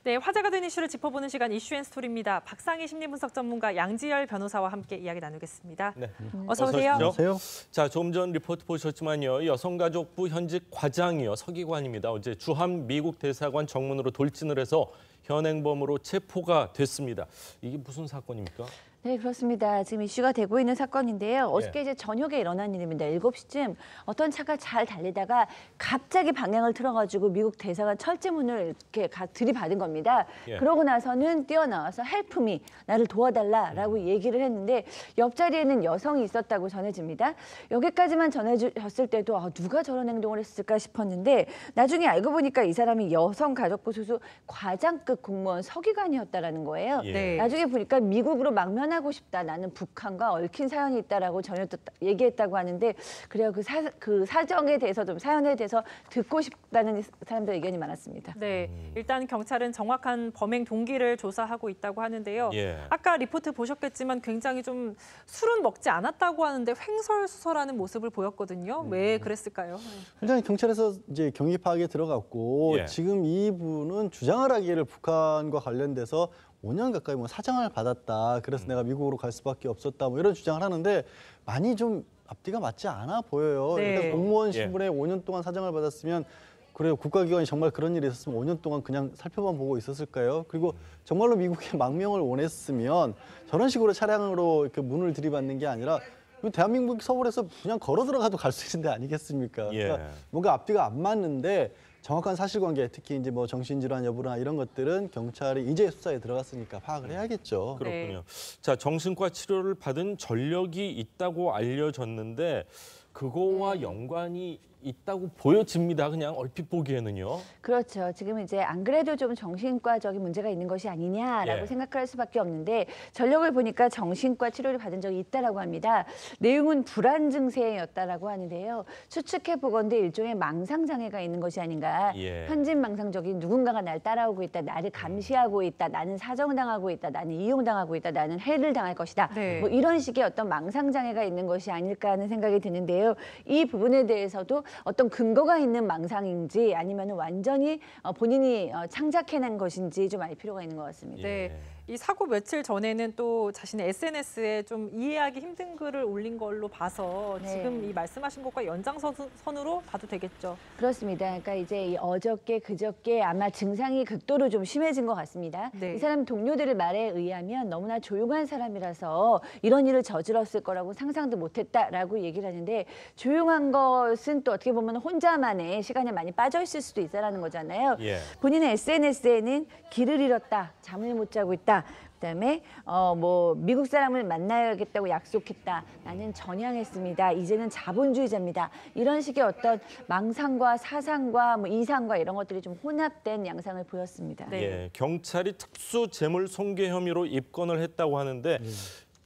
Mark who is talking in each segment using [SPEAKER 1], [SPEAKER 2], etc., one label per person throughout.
[SPEAKER 1] 네, 화제가 된 이슈를 짚어보는 시간 이슈앤스토리입니다. 박상희 심리분석 전문가 양지열 변호사와 함께 이야기 나누겠습니다.
[SPEAKER 2] 네.
[SPEAKER 1] 어서 오세요.
[SPEAKER 2] 안녕하세요. 자, 조금 전 리포트 보셨지만요. 여성가족부 현직 과장이요. 서기관입니다. 어제 주한 미국 대사관 정문으로 돌진을 해서 현행범으로 체포가 됐습니다. 이게 무슨 사건입니까?
[SPEAKER 3] 네, 그렇습니다. 지금 이슈가 되고 있는 사건인데요. 어저께 이제 저녁에 일어난 일입니다. 7시쯤 어떤 차가 잘 달리다가 갑자기 방향을 틀어가지고 미국 대사관 철제문을 이렇게 들이받은 겁니다. 그러고 나서는 뛰어나와서 헬프 미, 나를 도와달라라고 얘기를 했는데 옆자리에는 여성이 있었다고 전해집니다. 여기까지만 전해졌을 때도 누가 저런 행동을 했을까 싶었는데 나중에 알고 보니까 이 사람이 여성가족부 소속 과장급 공무원 서기관이었다라는 거예요. 나중에 보니까 미국으로 망면하고 싶다. 나는 북한과 얽힌 사연이 있다라고 얘기했다고 하는데 그래요. 그 사정에 대해서 좀 사연에 대해서 듣고 싶다는 사람들 의견이 많았습니다.
[SPEAKER 1] 네, 일단 경찰은 정확한 범행 동기를 조사하고 있다고 하는데요. 아까 리포트 보셨겠지만 굉장히 좀 술은 먹지 않았다고 하는데 횡설수설하는 모습을 보였거든요. 왜 그랬을까요?
[SPEAKER 4] 일단 경찰에서 이제 경위 파악에 들어갔고 지금 이분은 주장을 하기를 북한과 관련돼서 5년 가까이 뭐 사장을 받았다. 그래서 내가 미국으로 갈 수밖에 없었다. 뭐 이런 주장을 하는데 많이 좀 앞뒤가 맞지 않아 보여요. 그러니까 공무원 신분에 5년 동안 사장을 받았으면 그래요. 국가기관이 정말 그런 일이 있었으면 5년 동안 그냥 살펴만 보고 있었을까요? 그리고 정말로 미국에 망명을 원했으면 저런 식으로 차량으로 이렇게 문을 들이받는 게 아니라 대한민국 서울에서 그냥 걸어 들어가도 갈 수 있는 데 아니겠습니까? 그러니까 뭔가 앞뒤가 안 맞는데 정확한 사실관계, 특히 이제 뭐 정신질환 여부나 이런 것들은 경찰이 이제 수사에 들어갔으니까 파악을 해야겠죠.
[SPEAKER 2] 그렇군요. 자, 정신과 치료를 받은 전력이 있다고 알려졌는데 그거와 연관이 있다고 보여집니다. 그냥 얼핏 보기에는요.
[SPEAKER 3] 그렇죠. 지금 이제 안 그래도 좀 정신과적인 문제가 있는 것이 아니냐라고 생각할 수밖에 없는데 전력을 보니까 정신과 치료를 받은 적이 있다라고 합니다. 내용은 불안 증세였다라고 하는데요. 추측해 보건대 일종의 망상 장애가 있는 것이 아닌가. 현진망상적인 누군가가 날 따라오고 있다. 나를 감시하고 있다. 나는 사정당하고 있다. 나는 이용당하고 있다. 나는 해를 당할 것이다. 뭐 이런 식의 어떤 망상 장애가 있는 것이 아닐까 하는 생각이 드는데요. 이 부분에 대해서도 어떤 근거가 있는 망상인지 아니면 완전히 본인이 창작해낸 것인지 좀 알 필요가 있는 것 같습니다.
[SPEAKER 1] 네. 이 사고 며칠 전에는 또 자신의 SNS에 좀 이해하기 힘든 글을 올린 걸로 봐서 지금 이 말씀하신 것과 연장선으로 봐도 되겠죠.
[SPEAKER 3] 그렇습니다. 그러니까 이제 이 어저께 그저께 아마 증상이 극도로 좀 심해진 것 같습니다. 이 사람 동료들의 말에 의하면 너무나 조용한 사람이라서 이런 일을 저질렀을 거라고 상상도 못했다라고 얘기를 하는데 조용한 것은 또 어떻게 보면 혼자만의 시간에 많이 빠져 있을 수도 있다라는 거잖아요. 본인의 SNS에는 길을 잃었다, 잠을 못 자고 있다. 그다음에 뭐 미국 사람을 만나야겠다고 약속했다. 나는 전향했습니다. 이제는 자본주의자입니다. 이런 식의 어떤 망상과 사상과 뭐 이상과 이런 것들이 좀 혼합된 양상을 보였습니다.
[SPEAKER 2] 경찰이 특수재물 손괴 혐의로 입건을 했다고 하는데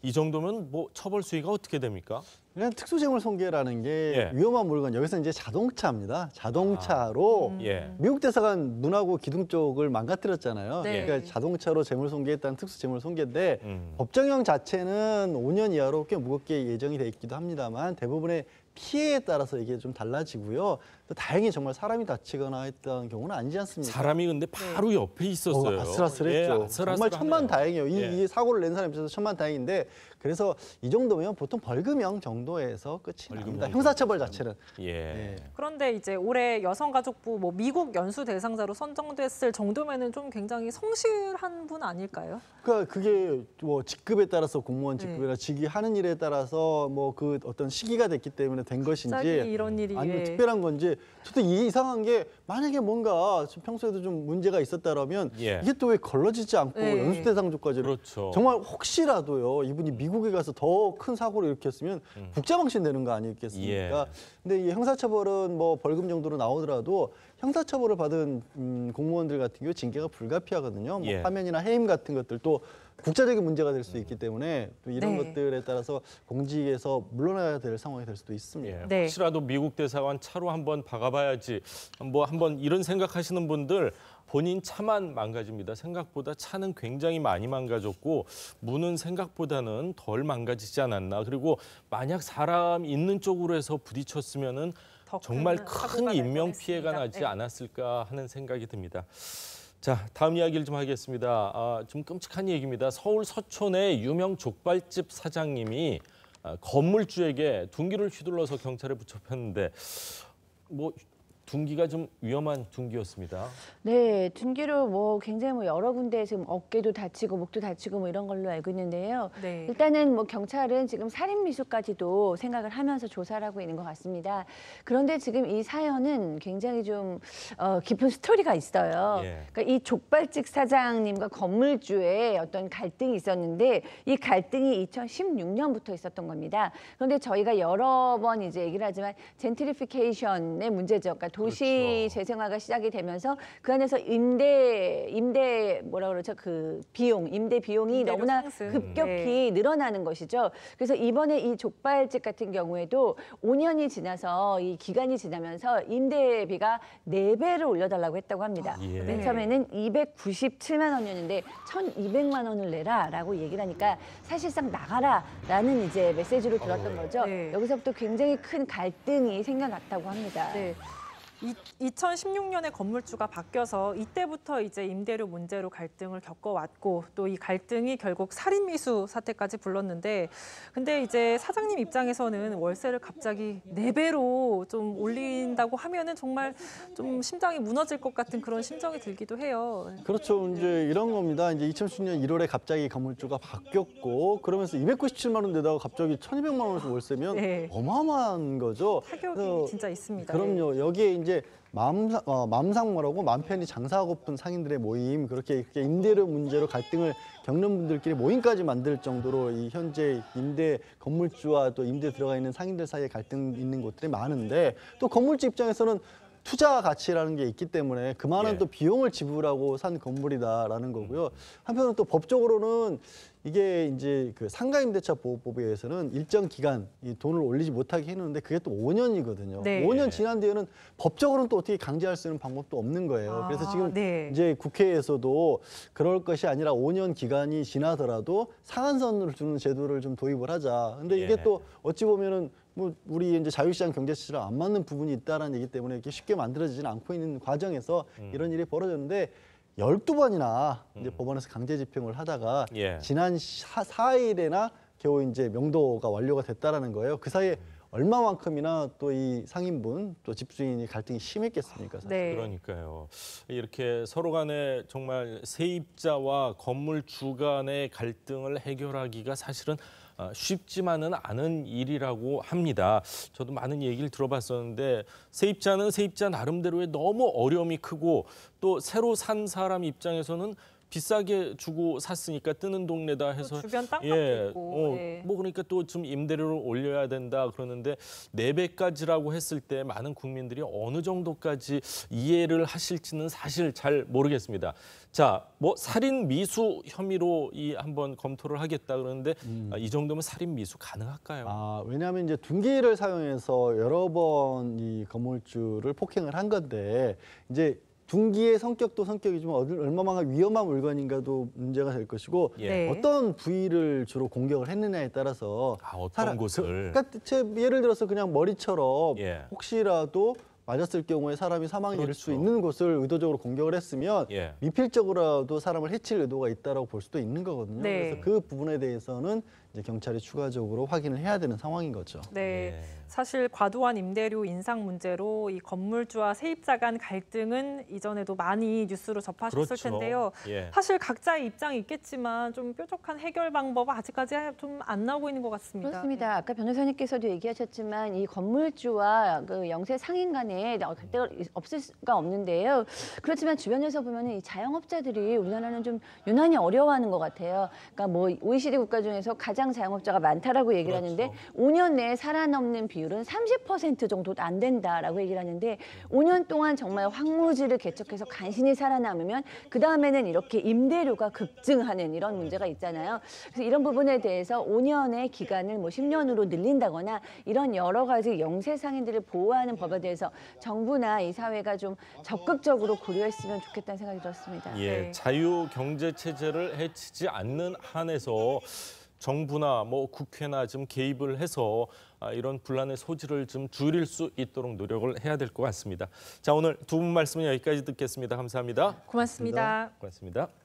[SPEAKER 2] 이 정도면 뭐 처벌 수위가 어떻게 됩니까?
[SPEAKER 4] 그냥 특수재물 손괴라는 게 위험한 물건, 여기서 이제 자동차입니다. 자동차로 미국 대사관 문하고 기둥 쪽을 망가뜨렸잖아요. 그러니까 자동차로 재물 손괴했다는 특수재물 손괴인데 법정형 자체는 5년 이하로 꽤 무겁게 예정이 돼 있기도 합니다만 대부분의 피해에 따라서 이게 좀 달라지고요. 또 다행히 정말 사람이 다치거나 했던 경우는 아니지 않습니까?
[SPEAKER 2] 사람이 근데 바로 옆에 있었어요.
[SPEAKER 4] 아슬아슬했죠. 정말 천만다행이에요. 이 사고를 낸 사람에 있어서 천만다행인데 그래서 이 정도면 보통 벌금형 정도에서 끝이 납니다. 형사처벌 자체는.
[SPEAKER 1] 그런데 이제 올해 여성가족부 뭐 미국 연수 대상자로 선정됐을 정도면은 좀 굉장히 성실한 분 아닐까요?
[SPEAKER 4] 그러니까 그게 뭐 직급에 따라서 공무원 직급이나 직위 하는 일에 따라서 뭐 그 어떤 시기가 됐기 때문에 된 것인지
[SPEAKER 1] 이런 일이
[SPEAKER 4] 아니면 특별한 건지 저도 이상한 게 만약에 뭔가 평소에도 좀 문제가 있었다라면 이게 또 왜 걸러지지 않고 연수 대상조까지 정말 혹시라도요 이분이 미국에 가서 더 큰 사고를 일으켰으면 국자망신 되는 거 아니겠습니까? 근데 이 형사처벌은 뭐 벌금 정도로 나오더라도 형사처벌을 받은 공무원들 같은 경우 징계가 불가피하거든요. 뭐 파면이나 해임 같은 것들 또 국제적인 문제가 될 수 있기 때문에 또 이런 것들에 따라서 공직에서 물러나야 될 상황이 될 수도 있습니다.
[SPEAKER 2] 혹시라도 미국 대사관 차로 한번 박아봐야지 뭐 한번 이런 생각하시는 분들 본인 차만 망가집니다. 생각보다 차는 굉장히 많이 망가졌고 문은 생각보다는 덜 망가지지 않았나. 그리고 만약 사람 있는 쪽으로 해서 부딪혔으면은 정말 큰 인명 피해가 나지 않았을까 하는 생각이 듭니다. 자, 다음 이야기를 좀 하겠습니다. 좀 끔찍한 얘기입니다. 서울 서촌의 유명 족발집 사장님이 건물주에게 둔기를 휘둘러서 경찰에 붙잡혔는데 둔기가 좀 위험한 둔기였습니다.
[SPEAKER 3] 네, 둔기로 굉장히 여러 군데 지금 어깨도 다치고 목도 다치고 이런 걸로 알고 있는데요.
[SPEAKER 1] 네.
[SPEAKER 3] 일단은 경찰은 지금 살인 미수까지도 생각을 하면서 조사를 하고 있는 것 같습니다. 그런데 지금 이 사연은 굉장히 좀 깊은 스토리가 있어요.
[SPEAKER 2] 예.
[SPEAKER 3] 그러니까 이 족발집 사장님과 건물주의 어떤 갈등이 있었는데 이 갈등이 2016년부터 있었던 겁니다. 그런데 저희가 여러 번 이제 얘기를 하지만 젠트리피케이션의 문제죠. 그러니까 도시
[SPEAKER 2] 그렇죠.
[SPEAKER 3] 재생화가 시작이 되면서 그 안에서 임대 뭐라 그러죠? 그 비용, 임대 비용이
[SPEAKER 1] 임대료
[SPEAKER 3] 너무나
[SPEAKER 1] 상승.
[SPEAKER 3] 급격히 늘어나는 것이죠. 그래서 이번에 이 족발집 같은 경우에도 5년이 지나서 이 기간이 지나면서 임대비가 4배를 올려달라고 했다고 합니다.
[SPEAKER 2] 예.
[SPEAKER 3] 맨 처음에는 297만 원이었는데 1,200만 원을 내라라고 얘기를 하니까 사실상 나가라라는 이제 메시지를 들었던 거죠.
[SPEAKER 1] 네.
[SPEAKER 3] 여기서부터 굉장히 큰 갈등이 생겨났다고 합니다.
[SPEAKER 1] 네. 2016년에 건물주가 바뀌어서 이때부터 이제 임대료 문제로 갈등을 겪어왔고 또 이 갈등이 결국 살인미수 사태까지 불렀는데 근데 이제 사장님 입장에서는 월세를 갑자기 4배로 좀 올린다고 하면은 정말 좀 심장이 무너질 것 같은 그런 심정이 들기도 해요.
[SPEAKER 4] 그렇죠. 이제 이런 겁니다. 이제 2010년 1월에 갑자기 건물주가 바뀌었고 그러면서 297만 원 내다가 갑자기 1,200만 원에서 월세면
[SPEAKER 1] 네.
[SPEAKER 4] 어마어마한 거죠.
[SPEAKER 1] 타격이 진짜 있습니다.
[SPEAKER 4] 그럼요. 여기에 이제 맘상모라고 맘 편히 장사하고픈 상인들의 모임, 그렇게 임대료 문제로 갈등을 겪는 분들끼리 모임까지 만들 정도로 이 현재 임대 건물주와 또 임대 들어가 있는 상인들 사이에 갈등 있는 곳들이 많은데 또 건물주 입장에서는 투자 가치라는 게 있기 때문에 그만한 또 비용을 지불하고 산 건물이다라는 거고요. 한편으로는 또 법적으로는 이게 이제 그 상가임대차 보호법에 의해서는 일정 기간 이 돈을 올리지 못하게 해놓는데 그게 또 5년이거든요.
[SPEAKER 1] 네.
[SPEAKER 4] 5년 지난 뒤에는 법적으로는 또 어떻게 강제할 수 있는 방법도 없는 거예요. 그래서 지금
[SPEAKER 1] 네.
[SPEAKER 4] 이제 국회에서도 그럴 것이 아니라 5년 기간이 지나더라도 상한선을 주는 제도를 좀 도입을 하자. 근데 이게 또 어찌 보면은 우리 이제 자유시장 경제시랑 안 맞는 부분이 있다라는 얘기 때문에 이렇게 쉽게 만들어지지는 않고 있는 과정에서 이런 일이 벌어졌는데 12번이나 이제 법원에서 강제 집행을 하다가 지난 4일에나 겨우 이제 명도가 완료가 됐다라는 거예요. 그 사이에 얼마만큼이나 또 이 상인분 또 집주인이 갈등이 심했겠습니까? 사실.
[SPEAKER 1] 네.
[SPEAKER 2] 그러니까요. 이렇게 서로 간에 정말 세입자와 건물주 간의 갈등을 해결하기가 사실은 쉽지만은 않은 일이라고 합니다. 저도 많은 얘기를 들어봤었는데 세입자는 세입자 나름대로의 너무 어려움이 크고 또 새로 산 사람 입장에서는 비싸게 주고 샀으니까 뜨는 동네다 해서
[SPEAKER 1] 주변 땅값도 있고
[SPEAKER 2] 그러니까 또 좀 임대료를 올려야 된다 그러는데 4배까지라고 했을 때 많은 국민들이 어느 정도까지 이해를 하실지는 사실 잘 모르겠습니다. 자, 살인 미수 혐의로 한번 검토를 하겠다 그러는데 이 정도면 살인 미수 가능할까요?
[SPEAKER 4] 왜냐하면 이제 둔기를 사용해서 여러 번 이 건물주를 폭행을 한 건데 이제 둔기의 성격도 성격이지만 얼마만큼 위험한 물건인가도 문제가 될 것이고 어떤 부위를 주로 공격을 했느냐에 따라서
[SPEAKER 2] 어떤 곳을
[SPEAKER 4] 그러니까 예를 들어서 그냥 머리처럼 혹시라도 맞았을 경우에 사람이 사망에 이를 수 있는 곳을 의도적으로 공격을 했으면 미필적으로라도 사람을 해칠 의도가 있다라고 볼 수도 있는 거거든요. 그래서 그 부분에 대해서는 이제 경찰이 추가적으로 확인을 해야 되는 상황인 거죠.
[SPEAKER 1] 네, 사실 과도한 임대료 인상 문제로 이 건물주와 세입자 간 갈등은 이전에도 많이 뉴스로 접하셨을 텐데요. 사실 각자의 입장이 있겠지만 좀 뾰족한 해결 방법은 아직까지 좀 안 나오고 있는 것 같습니다.
[SPEAKER 3] 그렇습니다. 아까 변호사님께서도 얘기하셨지만 이 건물주와 그 영세 상인 간에 갈등이 없을 수가 없는데요. 그렇지만 주변에서 보면 이 자영업자들이 우리나라는 좀 유난히 어려워하는 것 같아요. 그러니까 OECD 국가 중에서 가장 가장 자영업자가 많다라고 얘기를 하는데 5년 내에 살아남는 비율은 30% 정도도 안 된다라고 얘기를 하는데 5년 동안 정말 황무지를 개척해서 간신히 살아남으면 그 다음에는 이렇게 임대료가 급증하는 이런 문제가 있잖아요. 그래서 이런 부분에 대해서 5년의 기간을 뭐 10년으로 늘린다거나 이런 여러 가지 영세상인들을 보호하는 법에 대해서 정부나 이 사회가 좀 적극적으로 고려했으면 좋겠다는 생각이 들었습니다.
[SPEAKER 2] 예,
[SPEAKER 1] 네.
[SPEAKER 2] 자유 경제 체제를 해치지 않는 한에서 정부나 뭐 국회나 좀 개입을 해서 이런 분란의 소지를 좀 줄일 수 있도록 노력을 해야 될 것 같습니다. 자, 오늘 두 분 말씀은 여기까지 듣겠습니다. 감사합니다.
[SPEAKER 1] 고맙습니다.
[SPEAKER 2] 고맙습니다.